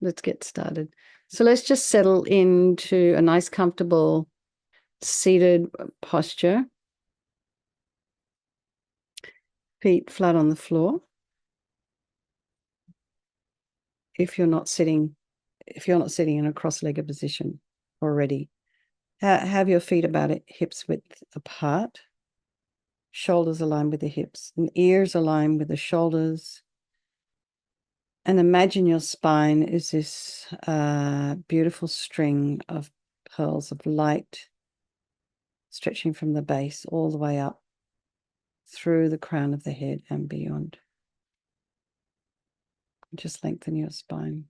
let's get started. So let's just settle into a nice, comfortable, seated posture. Feet flat on the floor. If you're not sitting in a cross-legged position already, have your feet about hips width apart. Shoulders aligned with the hips and ears aligned with the shoulders. And imagine your spine is this beautiful string of pearls of light stretching from the base all the way up through the crown of the head and beyond. Just lengthen your spine.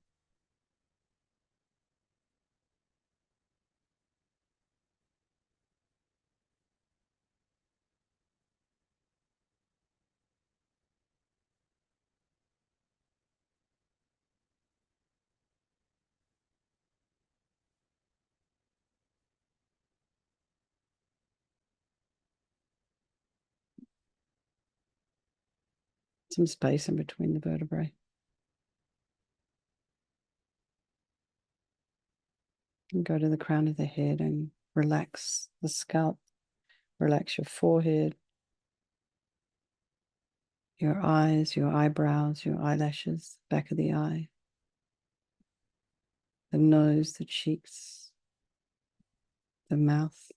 Some space in between the vertebrae. And go to the crown of the head and relax the scalp. Relax your forehead, your eyes, your eyebrows, your eyelashes, back of the eye, the nose, the cheeks, the mouth.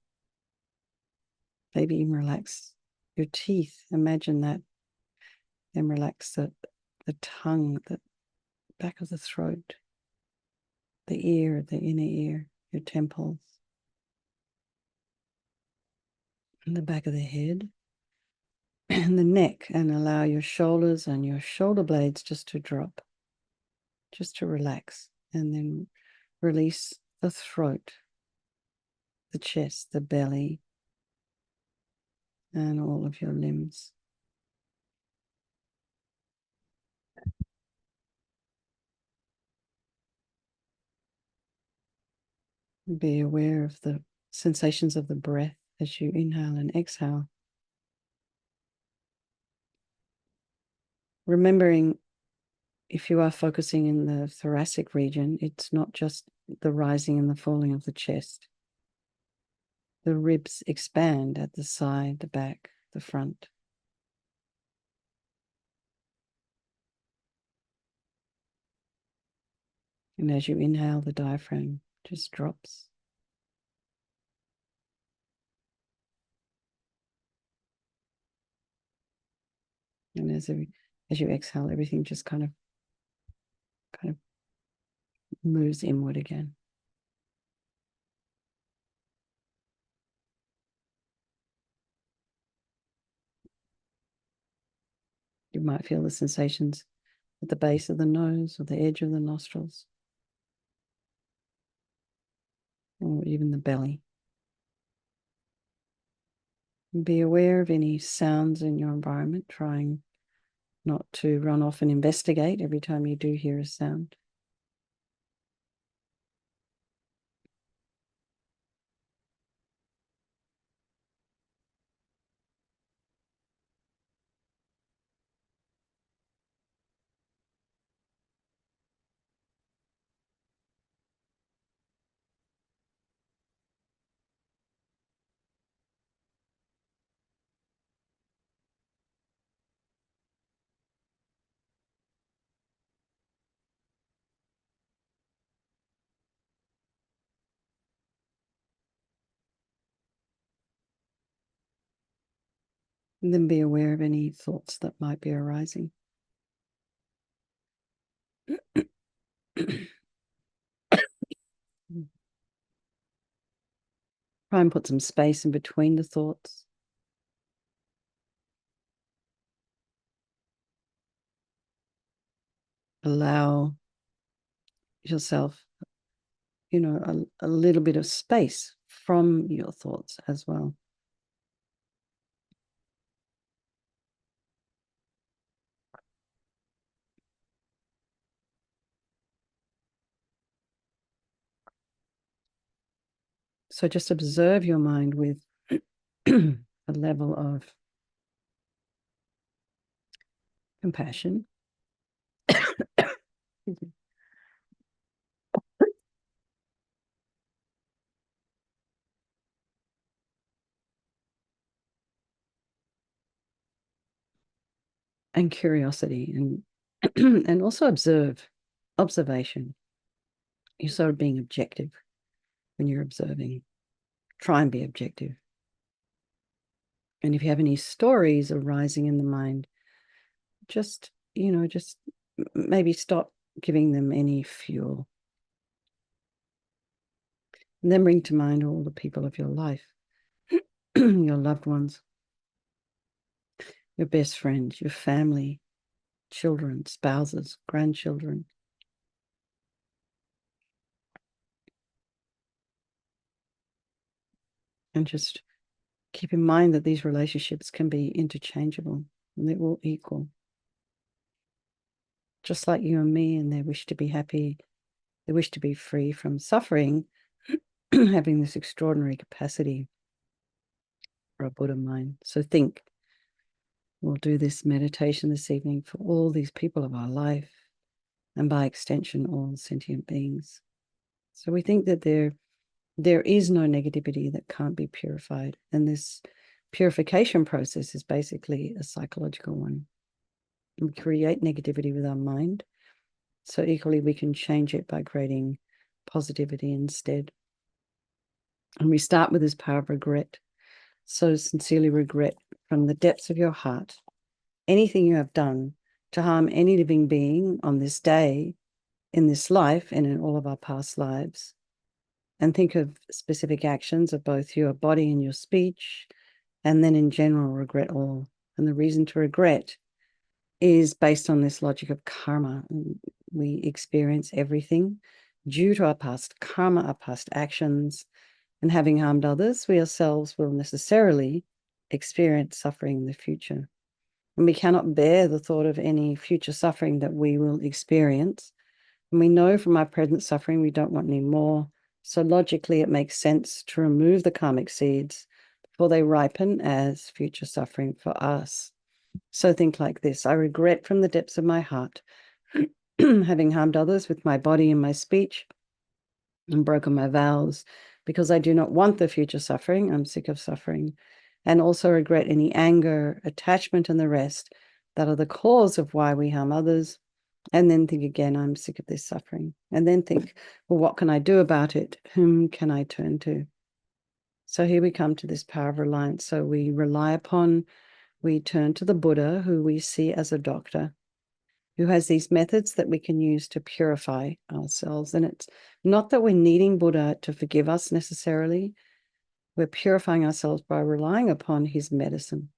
Maybe even relax your teeth. Imagine that. Then relax the tongue, the back of the throat, the ear, the inner ear, your temples, and the back of the head, and the neck, and allow your shoulders and your shoulder blades just to drop, just to relax, and then release the throat, the chest, the belly, and all of your limbs. Be aware of the sensations of the breath as you inhale and exhale. Remembering, if you are focusing in the thoracic region, it's not just the rising and the falling of the chest. The ribs expand at the side, the back, the front. And as you inhale, the diaphragm just drops. And as you exhale, everything just kind of moves inward again. You might feel the sensations at the base of the nose or the edge of the nostrils, or even the belly. And be aware of any sounds in your environment, trying not to run off and investigate every time you do hear a sound. And then be aware of any thoughts that might be arising. Try and put some space in between the thoughts. Allow yourself, a little bit of space from your thoughts as well. So just observe your mind with a level of compassion and curiosity, and and also observation. You're sort of being objective when you're observing. Try and be objective. And if you have any stories arising in the mind, just maybe stop giving them any fuel. And then bring to mind all the people of your life, your loved ones, your best friends, your family, children, spouses, grandchildren. And just keep in mind that these relationships can be interchangeable and they're all equal. Just like you and me, and they wish to be happy, they wish to be free from suffering, having this extraordinary capacity for a Buddha mind. So think, we'll do this meditation this evening for all these people of our life, and by extension, all sentient beings. So we think that there is no negativity that can't be purified. And this purification process is basically a psychological one. We create negativity with our mind. So equally, we can change it by creating positivity instead. And we start with this power of regret. So sincerely regret from the depths of your heart anything you have done to harm any living being on this day, in this life, and in all of our past lives. And think of specific actions of both your body and your speech, and then in general, regret all. And the reason to regret is based on this logic of karma. We experience everything due to our past karma, our past actions, and having harmed others, we ourselves will necessarily experience suffering in the future. And we cannot bear the thought of any future suffering that we will experience. And we know from our present suffering we don't want any more. So logically, it makes sense to remove the karmic seeds before they ripen as future suffering for us. So think like this: I regret from the depths of my heart having harmed others with my body and my speech and broken my vows, because I do not want the future suffering. I'm sick of suffering. And also regret any anger, attachment, and the rest that are the cause of why we harm others. And then think again, I'm sick of this suffering. And then think, well, what can I do about it? Whom can I turn to? So here we come to this power of reliance. So we turn to the Buddha, who we see as a doctor, who has these methods that we can use to purify ourselves. And it's not that we're needing Buddha to forgive us necessarily. We're purifying ourselves by relying upon his medicine.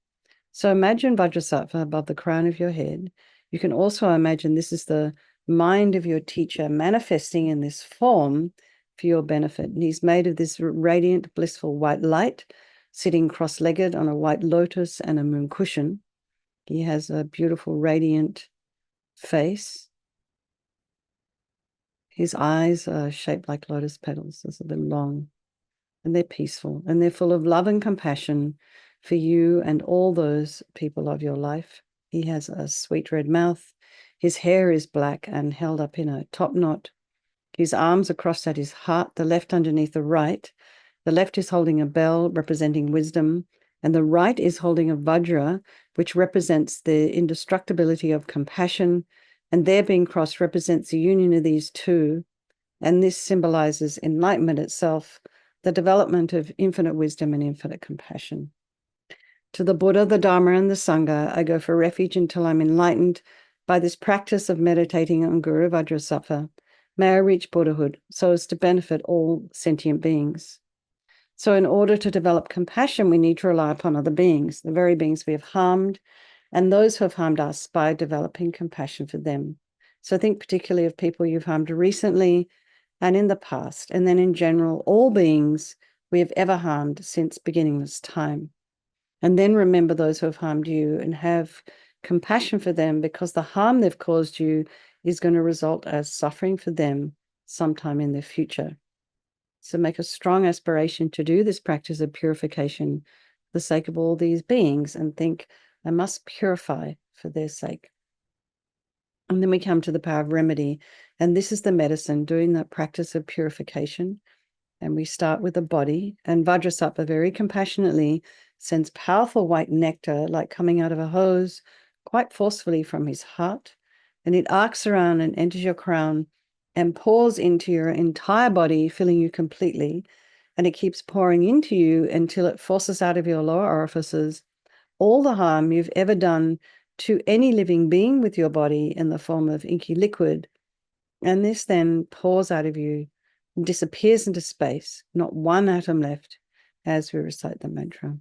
So imagine Vajrasattva above the crown of your head. You can also imagine this is the mind of your teacher manifesting in this form for your benefit. And he's made of this radiant, blissful white light, sitting cross-legged on a white lotus and a moon cushion. He has a beautiful, radiant face. His eyes are shaped like lotus petals. They're long, and they're peaceful, and they're full of love and compassion for you and all those people of your life. He has a sweet red mouth. His hair is black and held up in a top knot. His arms are crossed at his heart, the left underneath the right. The left is holding a bell representing wisdom, and the right is holding a vajra, which represents the indestructibility of compassion, and their being crossed represents the union of these two, and this symbolizes enlightenment itself, the development of infinite wisdom and infinite compassion. To the Buddha, the Dharma, and the Sangha, I go for refuge until I'm enlightened by this practice of meditating on Guru Vajrasattva. May I reach Buddhahood so as to benefit all sentient beings. So in order to develop compassion, we need to rely upon other beings, the very beings we have harmed, and those who have harmed us, by developing compassion for them. So think particularly of people you've harmed recently and in the past, and then in general, all beings we have ever harmed since beginningless time. And then remember those who have harmed you and have compassion for them, because the harm they've caused you is going to result as suffering for them sometime in the future. So make a strong aspiration to do this practice of purification for the sake of all these beings, and think, I must purify for their sake. And then we come to the power of remedy. And this is the medicine, doing that practice of purification. And we start with the body. And Vajrasattva very compassionately sends powerful white nectar, like coming out of a hose, quite forcefully from his heart, and it arcs around and enters your crown and pours into your entire body, filling you completely. And it keeps pouring into you until it forces out of your lower orifices all the harm you've ever done to any living being with your body in the form of inky liquid. And this then pours out of you and disappears into space, not one atom left, as we recite the mantra.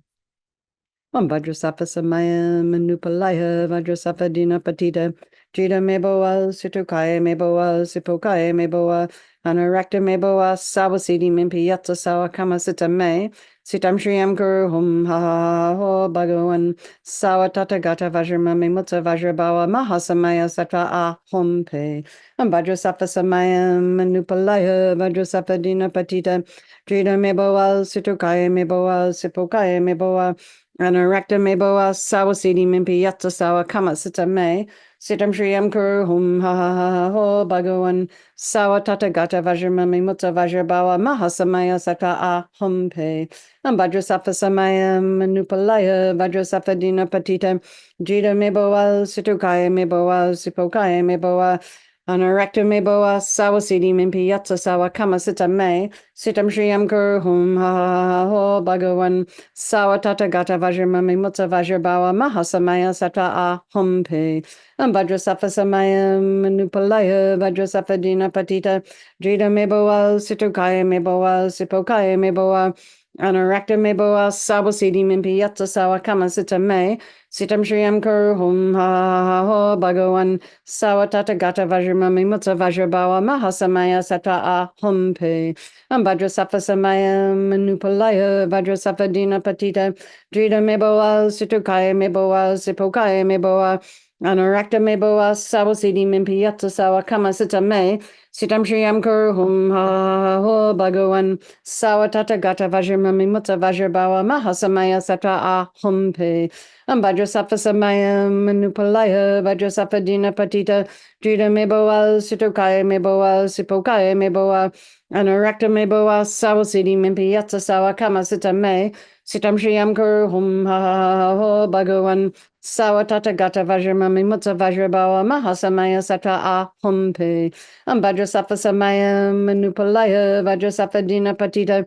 Om Vajrasapha Samaya Manupalaya Vajrasapha Dina Patita Jita Meboa Situkaya Meboa Sipokaya Meboa Anarakta Meboa Sawasidi Mimpi Yatsa Sawa Kama Sita Me Sitam Shriyam Guru Hum Ha Ha Ho Bhagavan Sawa Tata Gata Vajrama Mimutsa Vajrabawa Mahasamaya Sattva Ahom Pe Om Vajrasapha Samaya Manupalaya Vajrasapha Dina Patita Jita Meboa Situkaya Meboa Sipokaya Meboa Anarakta meboa sawasidi mimpi yatsa sawa kama sita me sitam shriyam kuru hum ha ha ha ho bhagavan sawa tata gata vajramami mutta vajrabawa mahasamaya sata ahum pe vajrasafa samaya manupalaya vajrasafa dina patita jita meboa situkaya meboa sipokaya meboa Anarakta meboa sawasidi mimpi yatsa sawa kama sita me sitam shriyam kuru hum ha ha ha ho bhagavan Sawa tata gata vajramami mutta vajrabawa mahasamaya sata ahum pe vajrasafa samaya manupalaya vajrasafa dina patita jita meboa situkaya meboa sipokaya meboa Anarakta meboa sawasidi mimpi yatsa sawa kama sita me sitam shriyam kuru hum ha ha ha ho bhagavan sawa tata gata vajramami mutta vajrabawa mahasamaya sata ahum pe Vajrasafa samaya manupalaya vajrasafa dina patita drita meboa situkaya meboa sipokaya meboa anarakta meboa sawasidi mimpi yatsa sawa kama sita me sitam shriyam kuru hum ha ha ho bhagavan sawa tata gata vajramami mutta vajrabawa mahasamaya satra ahum pe vajrasafa samaya manupalaya vajrasafa dina patita drita meboa situkaya meboa sipokaya meboa Anarakta meboa sawasidi mimpi yatsa sawa kama sita me sitam shriyam kuru hum ha ha ha ho bhagavan sawa tata gata vajramami mutta vajrabawa mahasamaya satra ahum pe vajrasafa samaya manupalaya vajrasafa dina patita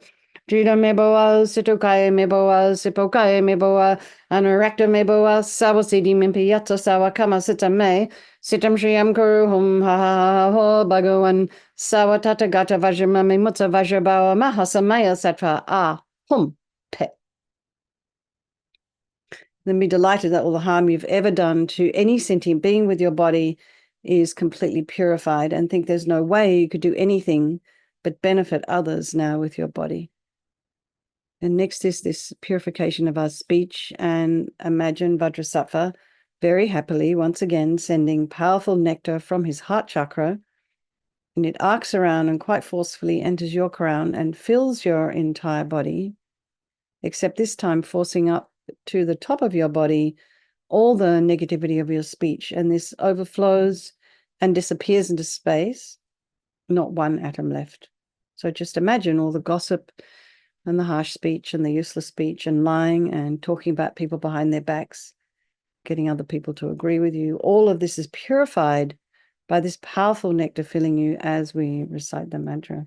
Drita meboa situkaya meboa sipokaya meboa anarakta meboa sawasidi mimpi yatsa sawa kama sita me sitam shriyam kuru hum ha ha ha ho bhagavan Sawa tata gata vajramami mutta vajrabawa mahasamaya satra ahum pe. Then be delighted that all the harm you've ever done to any sentient being with your body is completely purified, and think there's no way you could do anything but benefit others now with your body. And next is this purification of our speech, and imagine Vajrasattva very happily once again sending powerful nectar from his heart chakra, and it arcs around and quite forcefully enters your crown and fills your entire body, except this time forcing up to the top of your body all the negativity of your speech, and this overflows and disappears into space, not one atom left. So just imagine all the gossip and the harsh speech and the useless speech and lying and talking about people behind their backs, getting other people to agree with you. All of this is purified by this powerful nectar filling you as we recite the mantra.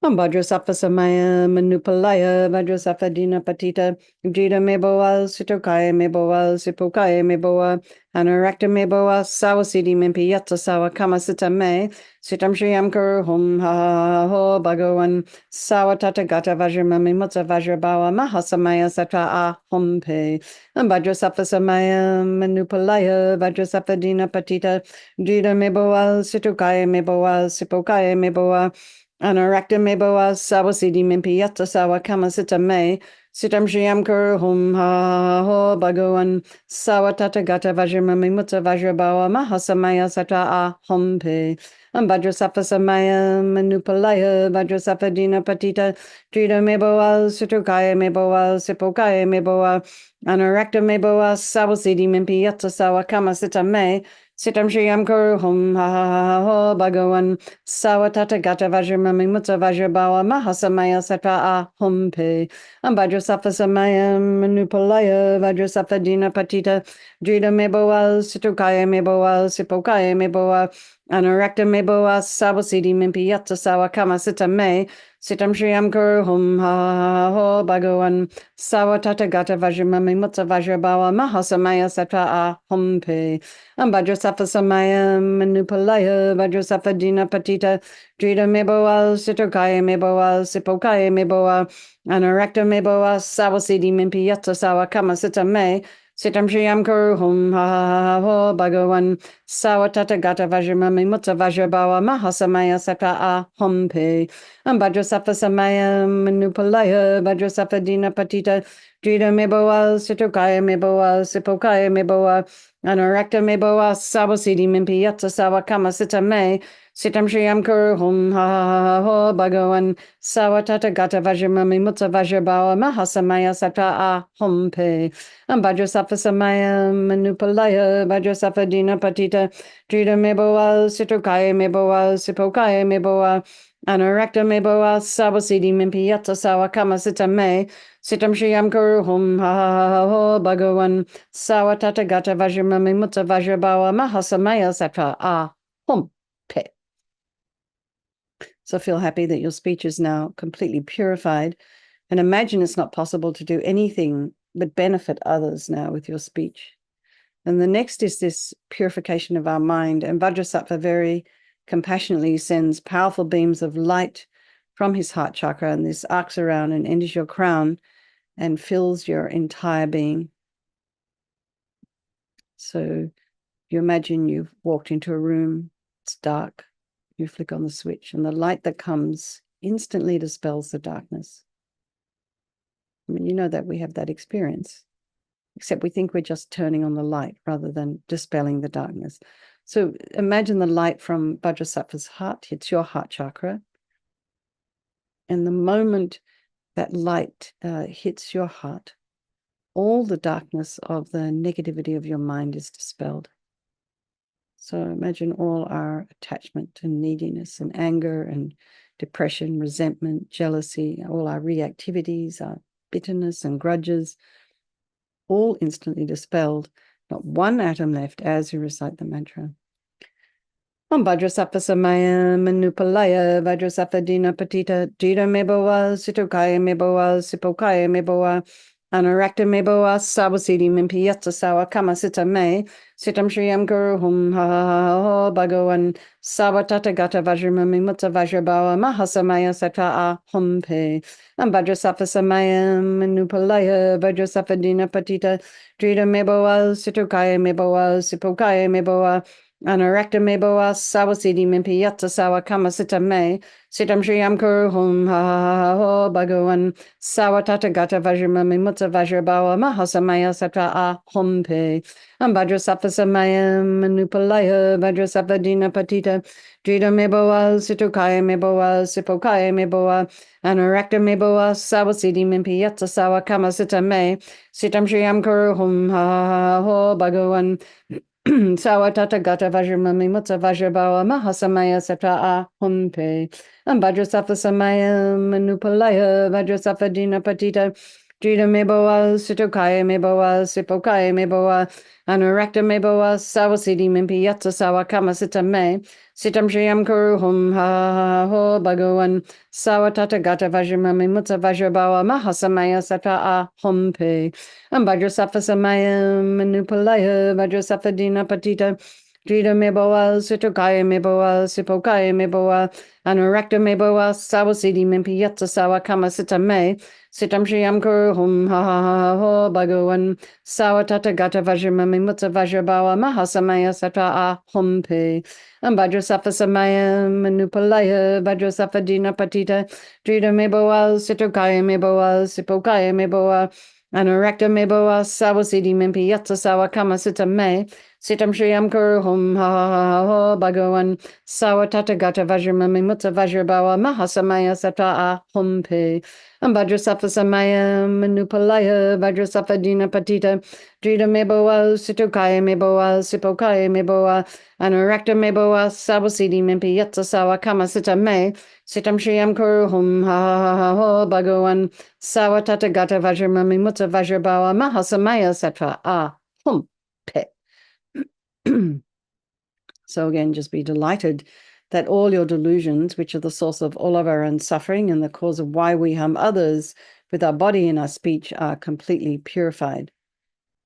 Vajrasattva samaya manupalaya vajrasattva dina patita jita meboa situkaya meboa sipokaya meboa anarakta meboa sawasidi mimpi yatsa sawa kama sita me sitam shriyam kuru hum ha ha ho bhagavan sawa tata gata vajramami mutta vajrabawa mahasamaya satra ahum pe vajrasattva samaya manupalaya vajrasattva dina patita jita meboa situkaya meboa sipokaya meboa Anarakta meboa sawasidi mimpi yatsa sawa kama sita me sitam shriyam kuru hum ha ho bhagavan sawa tata gata vajramami mutta vajrabawa mahasamaya satra ahum pe vajrasattva samaya manupalaya vajrasattva dina patita drita meboa situkaya meboa sipokaya meboa anarakta meboa sawasidi mimpi yatsa sawa kama sita me Sitam Shriam Kuru Hum Ha Ha Ha Ho Bhagawan Sawatata Gata Vajramami Mutta Vajrabawa Mahasamaya Satra A Hum Pe Ambajrasafa Samayam Manupalaya Vajrasafa Dina Patita Drita Meboa Situkaya Meboa Sipokaya Meboa Anarakta Meboa Sabasidi Mimpi Yatta Sawa Kama Sita Me Sitam Shriam Kuru Hum Ha Ha Ha Ho Bhagawan Sawatata Gata Vajramami Mutta Vajrabawa Mahasamaya Satra A Hum Pe Vajrasafa Samayam Manupalaya Vajrasafa Dina Patita Drita Meboa Situkaya Meboa Sipokaya Meboa Anarakta Meboa Sawasidi Mimpi Yatta Sawa Kama Sita Me Sitam Shriam Kuru Hum Ha Ha Ha Ho Bhagawan Sawatata Gata Vajramami Mutta Vajrabawa Mahasamaya Sata A Hum Pe Vajrasafa Samayam Manupalaya Vajrasafa Dina Patita Drita Meboa Situkaya Meboa Sipokaya Meboa Anarakta Meboa Sabasidi Mimpi Yatta Sawa Kama Sita Me Sitam Shriam Kuru Hum Ha Ha Ha Ho Bhagawan Sawatata Gata Vajramami Mutta Vajrabawa Mahasamaya Sata A Hum Pe Vajrasafa Samaya Manupalaya Vajrasafa Dina Patita Drita Meboa Situkaya Meboa Sipokaya Meboa Anarakta Meboa Sabasidi Mimpi Yatta Sawa Kama Sita Me Sitam Shriam Kuru Hum Ha Ha Ha Ho Bhagawan Sawatata Gata Vajramami Mutta Vajrabawa Mahasamaya Satra A Hum Pe. So feel happy that your speech is now completely purified, and imagine it's not possible to do anything but benefit others now with your speech. And the next is this purification of our mind, and Vajrasattva very compassionately sends powerful beams of light from his heart chakra, and this arcs around and enters your crown and fills your entire being. So you imagine you've walked into a room, it's dark, you flick on the switch, and the light that comes instantly dispels the darkness. I mean, you know that we have that experience, except we think we're just turning on the light rather than dispelling the darkness. So imagine the light from Vajrasattva's heart hits your heart chakra, and the moment that light hits your heart, all the darkness of the negativity of your mind is dispelled. So imagine all our attachment and neediness and anger and depression, resentment, jealousy, all our reactivities, our bitterness and grudges, all instantly dispelled, not one atom left as you recite the mantra. Om Vajrasattva Samaya Manupalaya Vajrasattva Dina Patita Jita Meboa Situkaya Meboa Sipokaya Meboa Anarakta Meboa Sabasidi Mimpi Yatta Sawa Kama Sita Me Sitam Shriam Guru Hum Ha Ha Ha Ho Bhagawan Sawatata Gata Vajramami Mutta Vajrabawa Mahasamaya Sata A Hum Pe Vajrasattva Samaya Manupalaya Vajrasattva Dina Patita Jita Meboa Situkaya Meboa Sipokaya Meboa Anarakta Meboa Sawasidi Mimpi Yatta Sawa Kama Sita Me Sitam Shriam Kuru Hum Ha Ha Ha Ho Bhagawan Sawatata Gata Vajramami Mutta Vajrabawa Mahasamaya Satra A Hum Pe Vajrasattva Samaya Manupalaya Vajrasattva Dina Patita Drita Meboa Situkaya Meboa Sipokaya Meboa Anarakta Meboa Sawasidi Mimpi Yatta Sawa Kama Sita Me Sitam Shriam Kuru Hum Ha Ha Ha Ho Bhagawan Sawatata Gata Vajramami Mutta Vajrabawa Mahasamaya Satra A Hum Pe Vajrasattva Samaya Manupalaya Vajrasattva Dina Patita Drita Meboa Situkaya Meboa Sipokaya Meboa Anarakta Meboa Sawasidi Mimpi Yatta Sawa Kama Sita Me Sitam Shriam Kuru Hum Ha Ha Ho Bhagawan Sawatata Gata Vajramami Mutta Vajrabawa Mahasamaya Satra A Hum Pe Vajrasattva Samaya Manupalaya Vajrasattva Dina Patita Drita Meboa Situkaya Meboa Sipokaya Meboa Anarakta Meboa Sawasidi Mimpi Yatta Sawa Kama Sita Me Sitam Shriam Kuru Hum Ha Ha Ha Ho Bhagawan Sawatata Gata Vajramami Mutta Vajrabawa Mahasamaya Satra A Hum Pe Vajrasattva Samaya Manupalaya Vajrasattva Dina Patita Drita Meboa Situkaya Meboa Sipokaya Meboa Anarakta Meboa Sawasidi Mimpi Yatta Sawa Kama Sita Me Sitam Shriyam Kuru Hum Ha Ha Ha Bhagawan Sawatata Gata Vajramami Mutta Vajrabawa Mahasamaya Sata Hum Pe Vajrasafa Samaya Manupalaya Vajrasafa Dina Patita Drita Meboa Situkaya Meboa Sipokaya Meboa Anurakta Meboa Sabasidi Mimpi Yatsa Sawa Kama Sita Me Sitam Shriyam Kuru Hum Ha Ha Ha Ha Bhagawan Sawatata Gata Vajramami Mutta Vajrabawa Mahasamaya Sata Hum Pe. So again, just be delighted that all your delusions, which are the source of all of our own suffering and the cause of why we harm others with our body and our speech, are completely purified.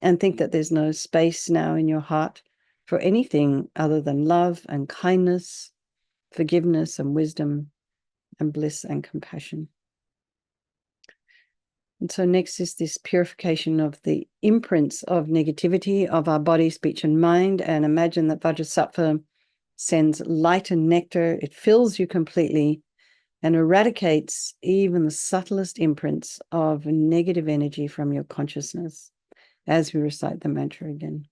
And think that there's no space now in your heart for anything other than love and kindness, forgiveness and wisdom and bliss and compassion. And so next is this purification of the imprints of negativity of our body, speech, and mind. And imagine that Vajrasattva sends light and nectar. It fills you completely and eradicates even the subtlest imprints of negative energy from your consciousness as we recite the mantra again.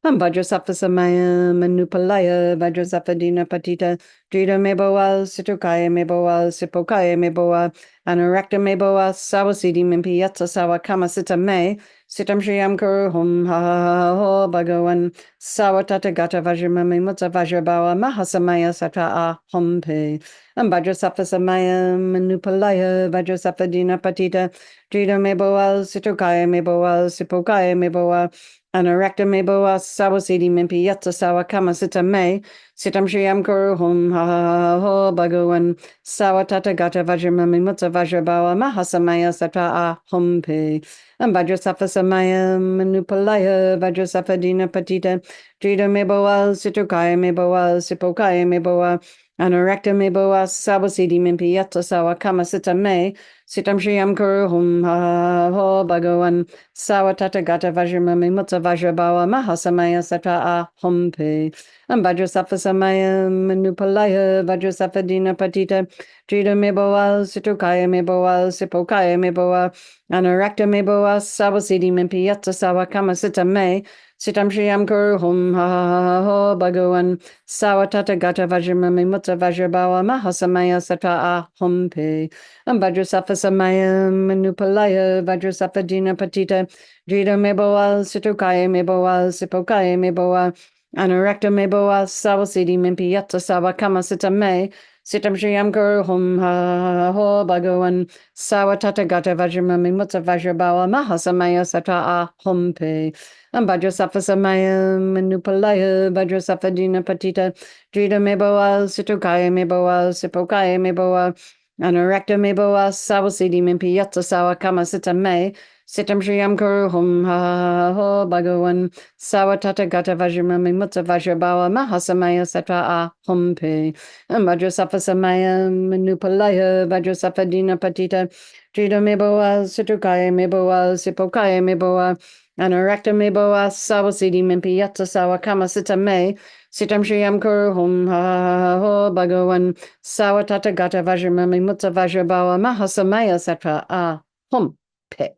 Vajrasattva samaya manupalaya Vajrasattva dina patita drita meboa situkaya meboa sipokaya meboa anurakta meboa sawasidi mimpi yatsa sawa kama sita me sitam shriyam kuru hum ha ha ha bhagawan sawatata gata vajramami mutta vajrabawa mahasamaya sata hum pe Vajrasattva samaya manupalaya Vajrasattva dina patita drita meboa situkaya meboa sipokaya meboa Anurakta meboa sawasidi mimpi yatsa sawa kama sita me sitam shriyam kuru hum ha ha ha bhagawan sawatata gata vajramami mutta vajrabawa mahasamaya sata hum pe Vajrasattva samaya manupalaya Vajrasattva dina patita drita meboa situkaya meboa sipokaya meboa Anurakta meboa sawasidi mimpi yatsa sawa kama sita me sitam shriyam kuru hum ha ha ha bhagawan Sawatata gata vajramami mutta vajrabawa mahasamaya sata hum pe Vajrasattva samaya manupalaya Vajrasattva dina patita drita meboa situkaya meboa sipokaya meboa Anurakta meboa sawasidi mimpi yatsa sawa kama sita me sitam shriyam kuru hum ha ha ha bhagawan sawatata gata vajramami mutta vajrabawa mahasamaya sata hum pe Vajrasattva samaya manupalaya Vajrasattva dina patita drita meboa situkaya meboa sipokaya meboa Anurakta meboa sawasidi mimpi yatsa sawa kama sita me sitam shriyam kuru hum ha ha ha bhagawan sawatata gata vajramami mutta vajrabawa mahasamaya sata hum pe Vajrasattva samaya manupalaya Vajrasattva dina patita drita meboa situkaya meboa sipokaya meboa Anurakta meboa sawasidi mimpi yatsa sawa kama sita me sitam shriyam kuru hum ha ha ha bhagawan sawatata gata vajramami mutta vajrabawa mahasamaya sata hum pe Vajrasattva samaya manupalaya Vajrasattva dina patita drita meboa situkaya meboa sipokaya meboa Anurakta meboa sawasidi mimpi yatsa sawa kama sita me sitam shriyam kuru hum ha ha ha bhagawan sawatata gata vajramami mutta vajrabawa mahasamaya sata hum pe.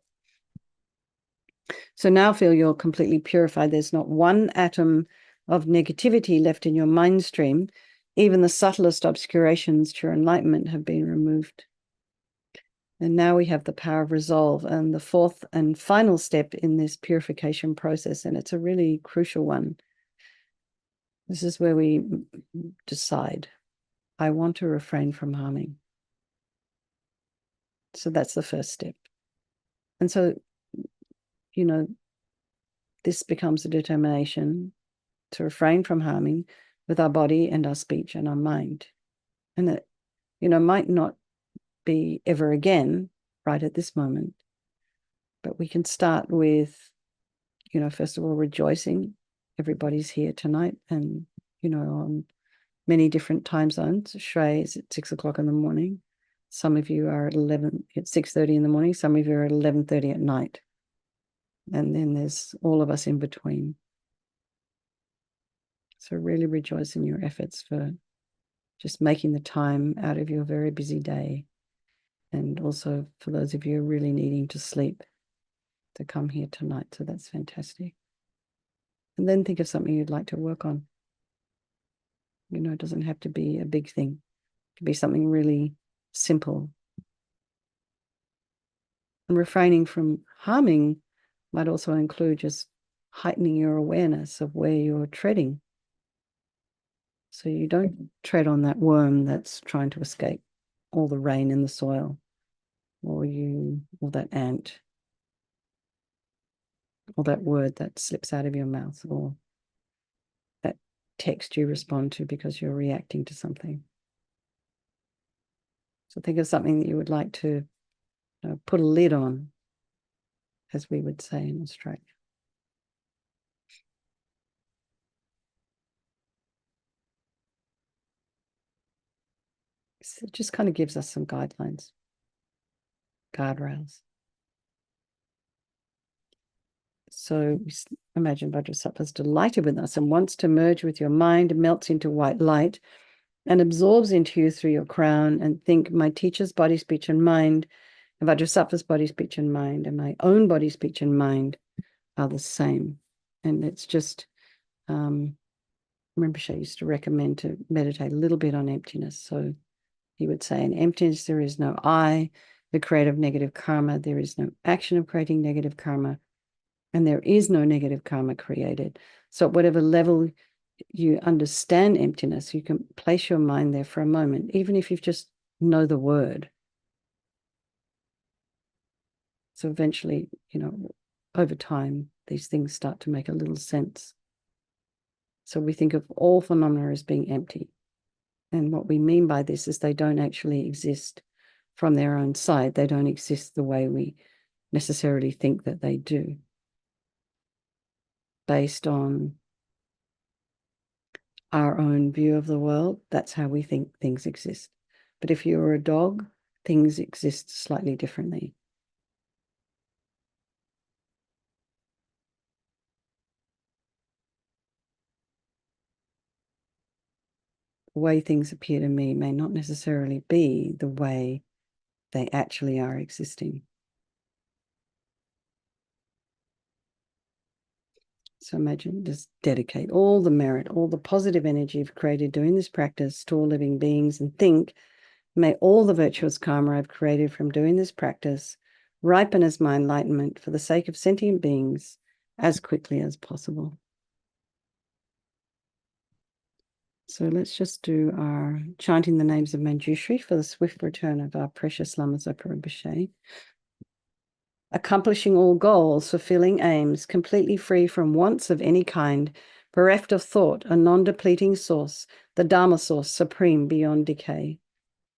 So now feel you're completely purified. There's not one atom of negativity left in your mind stream. Even the subtlest obscurations to your enlightenment have been removed. And now we have the power of resolve, and the fourth and final step in this purification process, and it's a really crucial one. This is where we decide, I want to refrain from harming. So that's the first step. And so, this becomes a determination to refrain from harming with our body and our speech and our mind. And that, might not be ever again right at this moment. But we can start with, first of all, rejoicing. Everybody's here tonight and, on many different time zones. Shrey is at 6 o'clock in the morning. Some of you are at 6:30 in the morning. Some of you are at 11:30 at night. And then there's all of us in between. So really rejoice in your efforts for just making the time out of your very busy day. And also for those of you really needing to sleep, to come here tonight. So that's fantastic. And then think of something you'd like to work on. You know, it doesn't have to be a big thing. It could be something really simple. And refraining from harming might also include just heightening your awareness of where you're treading. So you don't tread on that worm that's trying to escape all the rain in the soil, or that ant, or that word that slips out of your mouth, or that text you respond to because you're reacting to something. So think of something that you would like to put a lid on, as we would say in Australia. So it just kind of gives us some guidelines, guardrails. So imagine Vajrasattva is delighted with us and wants to merge with your mind, melts into white light, and absorbs into you through your crown. And think, my teacher's body, speech, and mind, and Vajrasattva's body, speech, and mind, and my own body, speech, and mind are the same. And it's just, Rinpoche used to recommend to meditate a little bit on emptiness. So he would say, in emptiness, there is no I, the creator of negative karma. There is no action of creating negative karma. And there is no negative karma created. So at whatever level you understand emptiness, you can place your mind there for a moment, even if you just know the word. So eventually, over time, these things start to make a little sense. So we think of all phenomena as being empty. And what we mean by this is they don't actually exist from their own side. They don't exist the way we necessarily think that they do, based on our own view of the world. That's how we think things exist. But if you're a dog, things exist slightly differently. The way things appear to me may not necessarily be the way they actually are existing. So imagine, just dedicate all the merit, all the positive energy you've created doing this practice to all living beings, and think, may all the virtuous karma I've created from doing this practice ripen as my enlightenment for the sake of sentient beings as quickly as possible. So let's just do our chanting the names of Manjushri for the swift return of our precious Lama Zopa Rinpoche. Accomplishing all goals, fulfilling aims, completely free from wants of any kind, bereft of thought, a non-depleting source, the Dharma source, supreme beyond decay.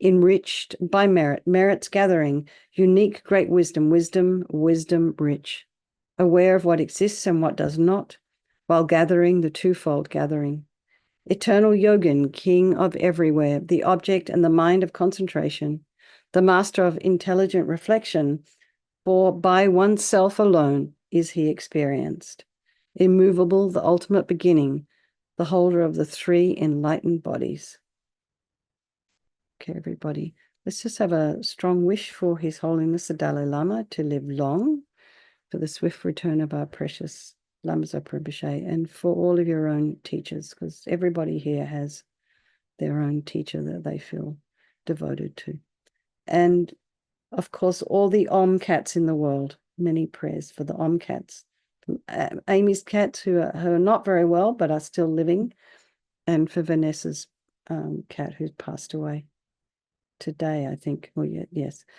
Enriched by merit, merits gathering, unique great wisdom, wisdom rich. Aware of what exists and what does not, while gathering the twofold gathering. Eternal Yogin, king of everywhere, the object and the mind of concentration, the master of intelligent reflection, for by oneself alone is he experienced. Immovable, the ultimate beginning, the holder of the three enlightened bodies. Okay, everybody, let's just have a strong wish for His Holiness the Dalai Lama to live long, for the swift return of our precious Lama Zopa Rinpoche, and for all of your own teachers, because everybody here has their own teacher that they feel devoted to. And of course, all the Om cats in the world, many prayers for the Om cats. Amy's cats who are not very well but are still living, and for Vanessa's cat who's passed away today, I think. Yes.